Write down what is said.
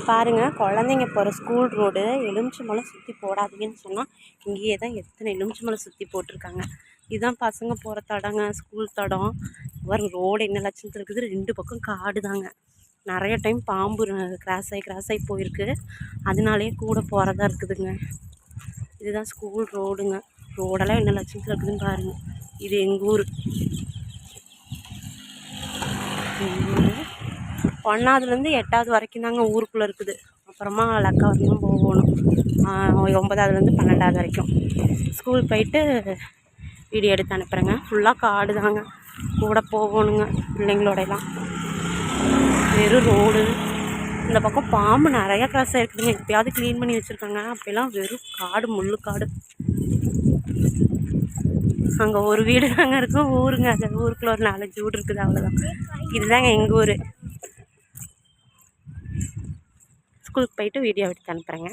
பாருங்கள், குழந்தைங்க போகிற ஸ்கூல் ரோடு. எலுமிச்சம்பழம் சுற்றி போடாதீங்கன்னு சொன்னால் இங்கேயே தான் எத்தனை எலுமிச்சம்பழம் சுற்றி போட்டிருக்காங்க. இதுதான் பசங்க போகிற தடங்க, ஸ்கூல் தடம். வரும் ரோடு என்ன லட்சணத்தில் இருக்குது. 2 பக்கம் காடு தாங்க. நிறைய டைம் பாம்பு கிராஸ் ஆகி போயிருக்கு. அதனாலேயே கூட போகிறதா இருக்குதுங்க. இதுதான் ஸ்கூல் ரோடுங்க. ரோடெல்லாம் என்ன லட்சணத்தில் இருக்குதுன்னு பாருங்கள். இது எங்கள் ஊர். 1ஆவதுலேருந்து 8ஆவது வரைக்கும் தாங்க ஊருக்குள்ளே இருக்குது. அப்புறமா லக்கா வரைக்கும் போகணும். 9ஆவதுலேருந்து 12ஆவது வரைக்கும் ஸ்கூல் போயிட்டு வீடியோ எடுத்து அனுப்புகிறேங்க. ஃபுல்லாக காடு தாங்க. கூட போகணுங்க பிள்ளைங்களோடலாம். வெறும் ரோடு. இந்த பக்கம் பாம்பு நிறையா கிராஸ் ஆகிருக்குதுங்க. எப்பயாவது க்ளீன் பண்ணி வச்சுருக்காங்க. அப்போலாம் வெறும் காடு, முள்ளு காடு. அங்கே ஒரு வீடு தாங்க இருக்கும். ஊருங்க, அது ஊருக்குள்ள ஒரு 4-5 வீடு இருக்குது, அவ்வளோதான். இதுதாங்க எங்கள் ஊர். ஸ்கூலுக்கு போயிட்டு வீடியோ எடுத்து அனுப்புகிறேங்க.